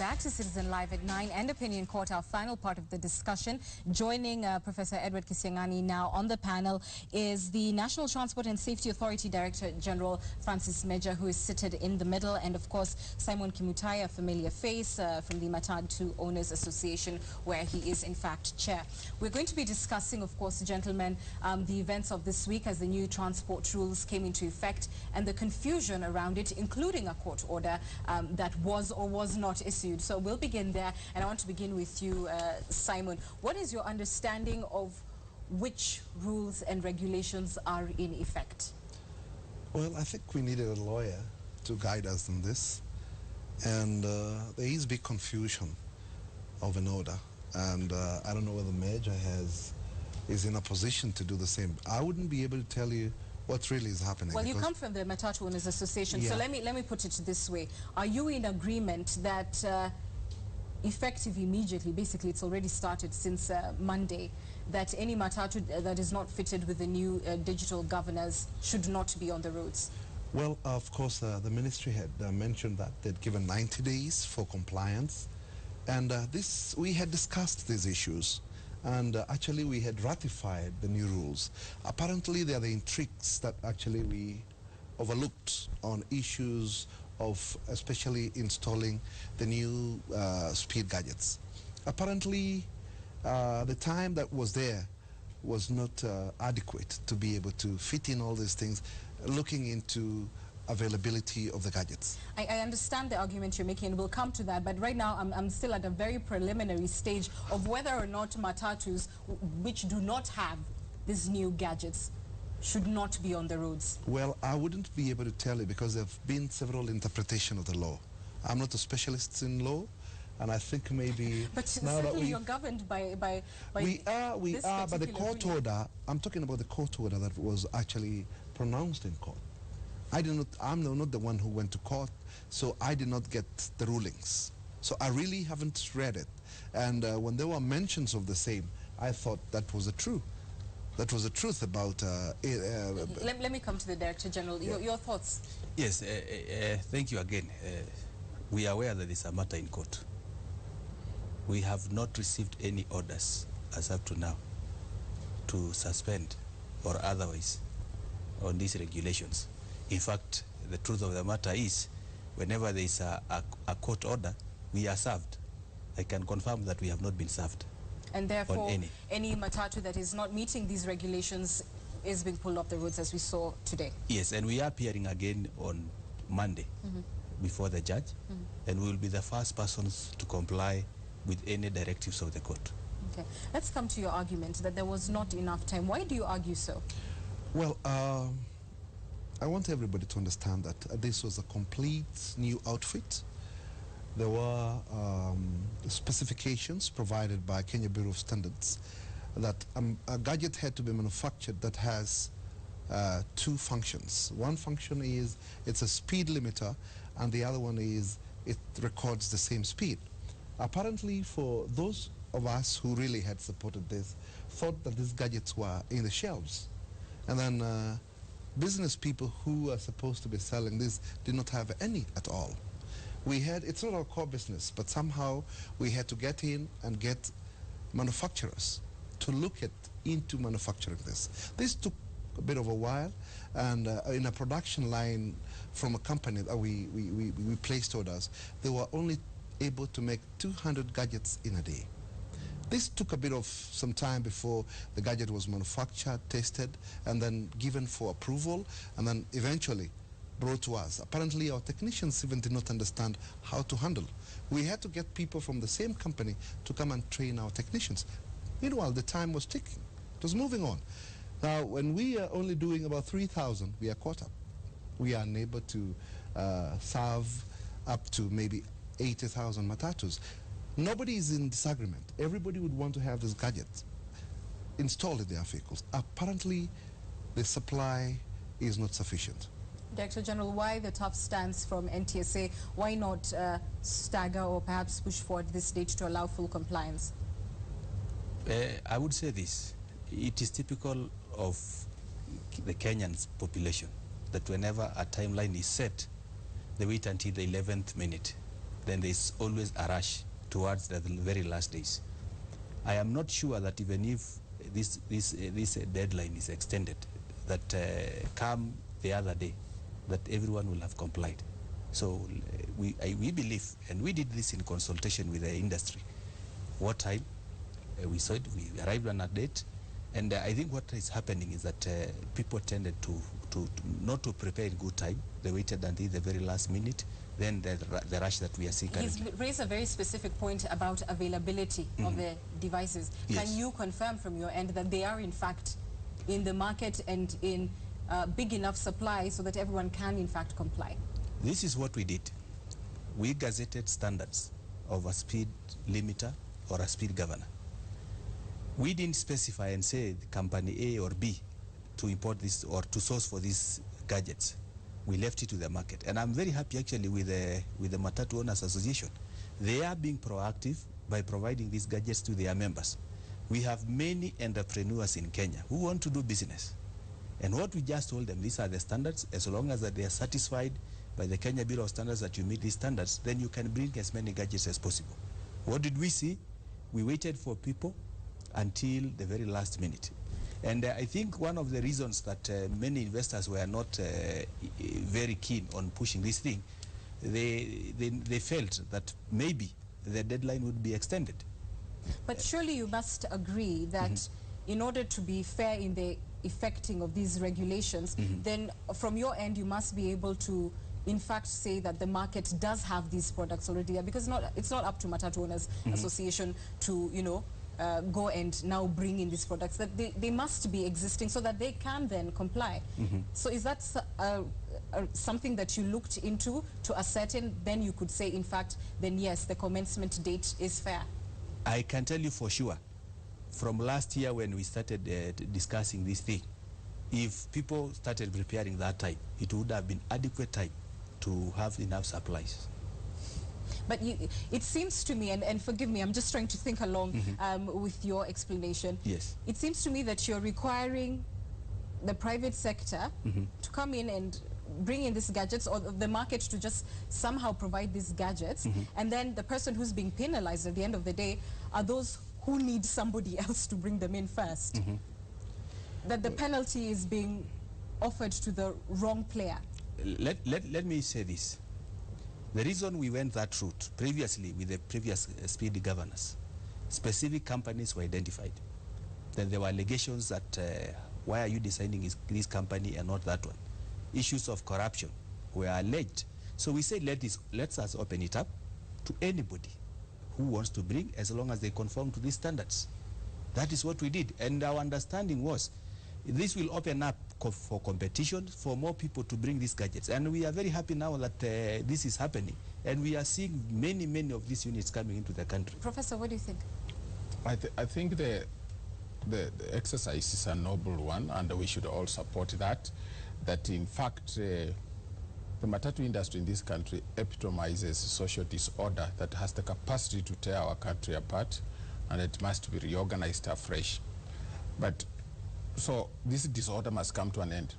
back to Citizen Live at 9 and Opinion Court, our final part of the discussion. Joining Professor Edward Kisiang'ani now on the panel is the National Transport and Safety Authority Director General Francis Meja, who is seated in the middle, and of course Simon Kimutai, a familiar face from the Matatu Owners Association, where he is in fact chair. We're going to be discussing, of course, gentlemen, the events of this week as the new transport rules came into effect and the confusion around it, including a court order that was or was not issued. So we'll begin there, and I want to begin with you, Simon. What is your understanding of which rules and regulations are in effect? Well, I think we needed a lawyer to guide us in this, and there is big confusion of an order, and I don't know whether Meja is in a position to do the same. I wouldn't be able to tell you what really is happening. Well, you come from the Matatu Owners Association, yeah. So let me put it this way. Are you in agreement that effective immediately, basically it's already started since Monday, that any Matatu that is not fitted with the new digital governors should not be on the roads? Well, of course, the ministry had mentioned that they'd given 90 days for compliance, and we had discussed these issues. And actually we had ratified the new rules. Apparently there are the intrigues that actually we overlooked on issues of especially installing the new speed gadgets. Apparently the time that was there was not adequate to be able to fit in all these things, looking into availability of the gadgets. I understand the argument you're making, and we'll come to that, but right now I'm still at a very preliminary stage of whether or not Matatus which do not have these new gadgets should not be on the roads. Well, I wouldn't be able to tell you because there have been several interpretations of the law. I'm not a specialist in law, and I think maybe but now certainly that you're governed by we are, but the court order, I'm talking about the court order that was actually pronounced in court. I'm not the one who went to court, so I did not get the rulings. So I really haven't read it. And when there were mentions of the same, I thought that was the truth. That was the truth about let me come to the Director General. Yeah. Your thoughts? Yes, thank you again. We are aware that there is a matter in court. We have not received any orders as up to now to suspend or otherwise on these regulations. In fact, the truth of the matter is, whenever there is a court order, we are served. I can confirm that we have not been served. And therefore, on any Matatu that is not meeting these regulations is being pulled off the roads, as we saw today. Yes, and we are appearing again on Monday before the judge, and we will be the first persons to comply with any directives of the court. Okay, let's come to your argument that there was not enough time. Why do you argue so? Well, I want everybody to understand that this was a complete new outfit. There were specifications provided by Kenya Bureau of Standards that a gadget had to be manufactured that has two functions. One function is it's a speed limiter, and the other one is it records the same speed. Apparently, for those of us who really had supported this, thought that these gadgets were in the shelves. And then business people who are supposed to be selling this did not have any at all. It's not our core business, but somehow we had to get in and get manufacturers to look into manufacturing this. This took a bit of a while, and in a production line from a company that we placed orders, they were only able to make 200 gadgets in a day. This took a bit of some time before the gadget was manufactured, tested, and then given for approval, and then eventually brought to us. Apparently our technicians even did not understand how to handle. We had to get people from the same company to come and train our technicians. Meanwhile, the time was ticking. It was moving on. Now, when we are only doing about 3,000, we are caught up. We are unable to serve up to maybe 80,000 Matatus. Nobody is in disagreement. Everybody would want to have this gadget installed in their vehicles. Apparently, the supply is not sufficient. Director General, why the tough stance from NTSA? Why not stagger or perhaps push forward this date to allow full compliance? I would say this. It is typical of the Kenyan population that whenever a timeline is set, they wait until the 11th minute then there's always a rush towards the very last days. I am not sure that even if this deadline is extended, that come the other day, that everyone will have complied. So we believe, and we did this in consultation with the industry, what time we said we arrived on a date, and I think what is happening is that people tended to not to prepare in good time. They waited until the very last minute, then the rush that we are seeing currently. He's raised a very specific point about availability of the devices. Yes. Can you confirm from your end that they are in fact in the market and in big enough supply so that everyone can in fact comply? This is what we did. We gazetted standards of a speed limiter or a speed governor. We didn't specify and say the company A or B to import this or to source for these gadgets. We left it to the market. And I'm very happy actually with the Matatu Owners Association. They are being proactive by providing these gadgets to their members. We have many entrepreneurs in Kenya who want to do business. And what we just told them, these are the standards. As long as that they are satisfied by the Kenya Bureau of Standards that you meet these standards, then you can bring as many gadgets as possible. What did we see? We waited for people until the very last minute. And I think one of the reasons that many investors were not very keen on pushing this thing, they felt that maybe the deadline would be extended. But surely you must agree that in order to be fair in the effecting of these regulations, then from your end you must be able to in fact say that the market does have these products already, because it's not up to Matatu Owners Association to, you know, go and now bring in these products, that they must be existing so that they can then comply. So is that something that you looked into to ascertain? Then you could say, in fact, then yes, the commencement date is fair. I can tell you for sure, from last year when we started discussing this thing, if people started preparing that time, it would have been adequate time to have enough supplies. But it seems to me, and forgive me, I'm just trying to think along with your explanation. Yes. It seems to me that you're requiring the private sector to come in and bring in these gadgets, or the market to just somehow provide these gadgets, and then the person who's being penalized at the end of the day are those who need somebody else to bring them in first. That the penalty is being offered to the wrong player. Let me say this. The reason we went that route previously with the previous speed governors, specific companies were identified. Then there were allegations that why are you designing this company and not that one? Issues of corruption were alleged. So we said let us open it up to anybody who wants to bring, as long as they conform to these standards. That is what we did. And our understanding was this will open up for competition, for more people to bring these gadgets. And we are very happy now that this is happening. And we are seeing many of these units coming into the country. Professor, what do you think? I think the exercise is a noble one, and we should all support that. That in fact, the Matatu industry in this country epitomizes social disorder that has the capacity to tear our country apart, and it must be reorganized afresh. But so this disorder must come to an end.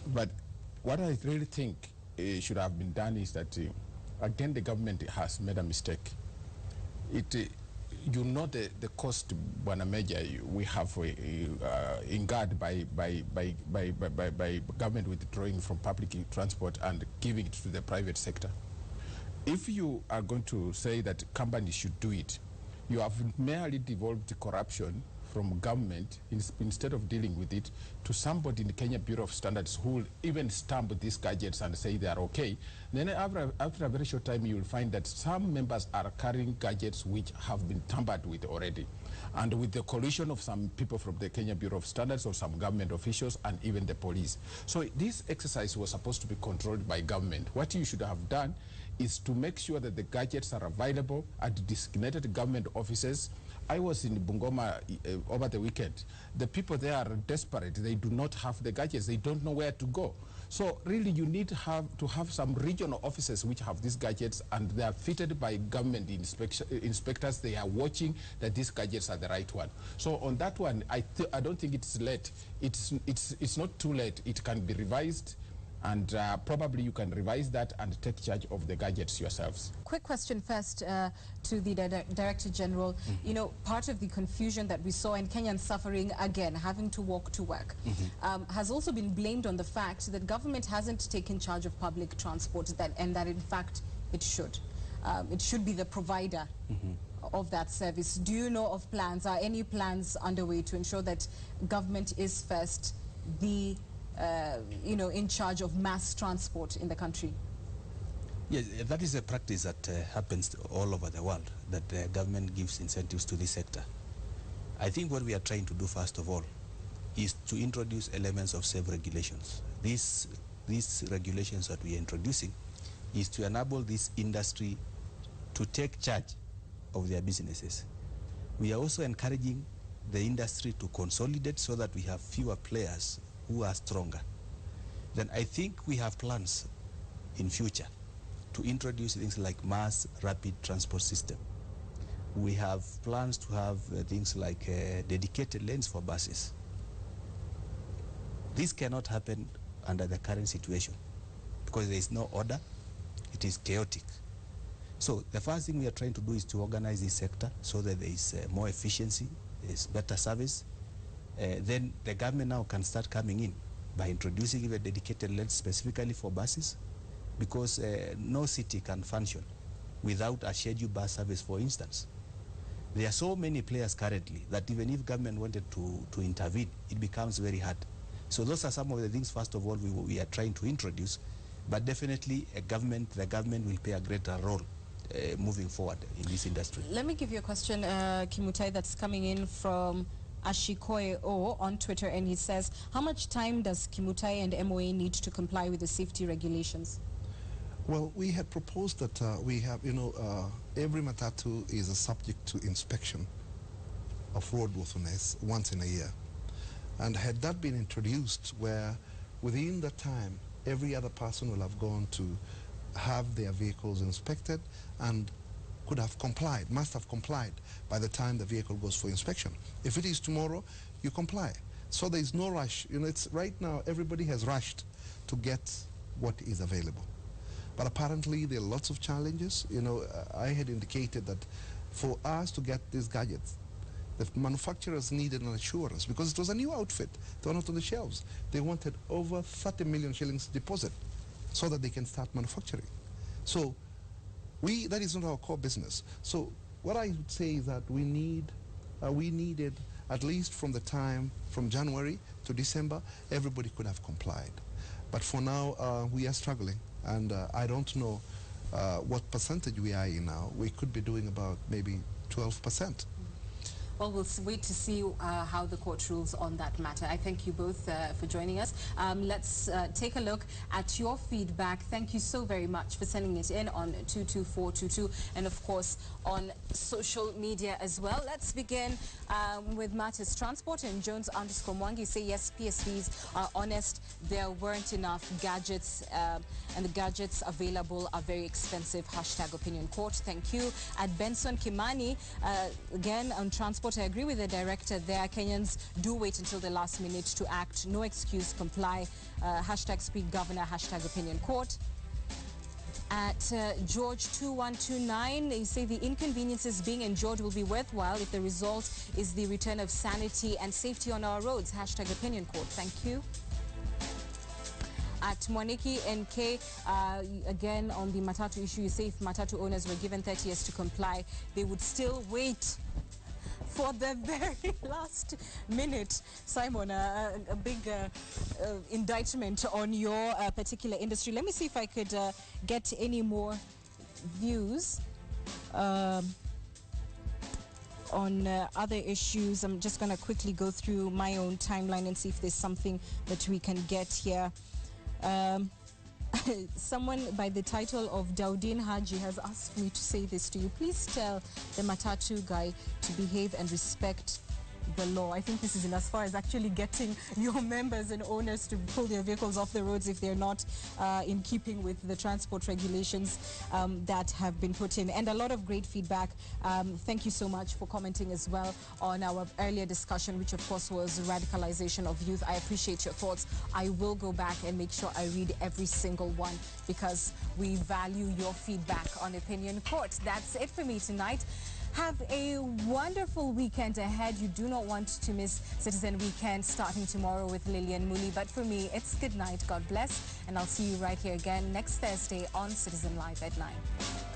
But what I really think should have been done is that, again, the government has made a mistake. You know the cost, Bwana Major, we have incurred by government withdrawing from public transport and giving it to the private sector. If you are going to say that companies should do it, you have merely devolved corruption from government instead of dealing with it to somebody in the Kenya Bureau of Standards who will even stamp these gadgets and say they are okay. Then after a very short time, you will find that some members are carrying gadgets which have been tampered with already, and with the coalition of some people from the Kenya Bureau of Standards or some government officials and even the police. So this exercise was supposed to be controlled by government. What you should have done is to make sure that the gadgets are available at designated government offices. I was in Bungoma over the weekend. The people there are desperate. They do not have the gadgets. They don't know where to go. So really you need to have some regional offices which have these gadgets, and they are fitted by government inspectors. They are watching that these gadgets are the right one. So on that one, I don't think it's late. It's not too late. It can be revised. And probably you can revise that and take charge of the gadgets yourselves. Quick question first to the Director General. You know, part of the confusion that we saw in Kenyans suffering, again, having to walk to work, has also been blamed on the fact that government hasn't taken charge of public transport, and that in fact it should. It should be the provider of that service. Do you know of plans? Are any plans underway to ensure that government is first the you know, in charge of mass transport in the country? Yes, that is a practice that happens all over the world, that the government gives incentives to this sector. I think what we are trying to do, first of all, is to introduce elements of self-regulations. These regulations that we are introducing is to enable this industry to take charge of their businesses. We are also encouraging the industry to consolidate so that we have fewer players who are stronger. Then I think we have plans in future to introduce things like mass rapid transport system. We have plans to have things like dedicated lanes for buses. This cannot happen under the current situation because there is no order. It is chaotic. So the first thing we are trying to do is to organize this sector so that there is more efficiency, there is better service. Then the government now can start coming in by introducing even dedicated lanes specifically for buses, because no city can function without a scheduled bus service, for instance. There are so many players currently that even if government wanted to intervene, it becomes very hard. So those are some of the things, first of all, we are trying to introduce, but definitely the government will play a greater role moving forward in this industry. Let me give you a question, Kimutai, that's coming in from Ashikoe O on Twitter, and he says, how much time does Kimutai and MOA need to comply with the safety regulations? Well, we had proposed that we have, you know, every matatu is a subject to inspection of roadworthiness once in a year. And had that been introduced, where within that time, every other person will have gone to have their vehicles inspected and could have complied, must have complied by the time the vehicle goes for inspection. If it is tomorrow, you comply. So there is no rush. You know, it's right now, everybody has rushed to get what is available. But apparently there are lots of challenges. You know, I had indicated that for us to get these gadgets, the manufacturers needed an assurance because it was a new outfit. They were not on the shelves. They wanted over 30 million shillings deposit so that they can start manufacturing. So that is not our core business. So what I would say is that we needed, at least from the time from January to December, everybody could have complied. But for now, we are struggling, and I don't know what percentage we are in now. We could be doing about maybe 12%. Well, we'll wait to see how the court rules on that matter. I thank you both for joining us. Let's take a look at your feedback. Thank you so very much for sending it in on 22422 and, of course, on social media as well. Let's begin with Matters Transport and Jones_Mwangi say, yes, PSVs are honest. There weren't enough gadgets and the gadgets available are very expensive. #Opinion Court. Thank you. At Benson Kimani, again, on transport, I agree with the director there. Kenyans do wait until the last minute to act. No excuse, comply. #Speak Governor, #Opinion Court. At George 2129, they say the inconveniences being endured will be worthwhile if the result is the return of sanity and safety on our roads. #Opinion Court. Thank you. At Mwaniki NK, again on the Matatu issue, you say if Matatu owners were given 30 years to comply, they would still wait for the very last minute. Simon, a big indictment on your particular industry. Let me see if I could get any more views on other issues. I'm just going to quickly go through my own timeline and see if there's something that we can get here. Someone by the title of Daudin Haji has asked me to say this to you. Please tell the Matatu guy to behave and respect the law. I think this is in as far as actually getting your members and owners to pull their vehicles off the roads if they're not in keeping with the transport regulations that have been put in. And a lot of great feedback. Thank you so much for commenting as well on our earlier discussion, which of course was radicalization of youth. I appreciate your thoughts. I will go back and make sure I read every single one because we value your feedback on Opinion Court. That's it for me tonight. Have a wonderful weekend ahead. You do not want to miss Citizen Weekend starting tomorrow with Lillian Muli. But for me, it's good night. God bless. And I'll see you right here again next Thursday on Citizen Live at 9.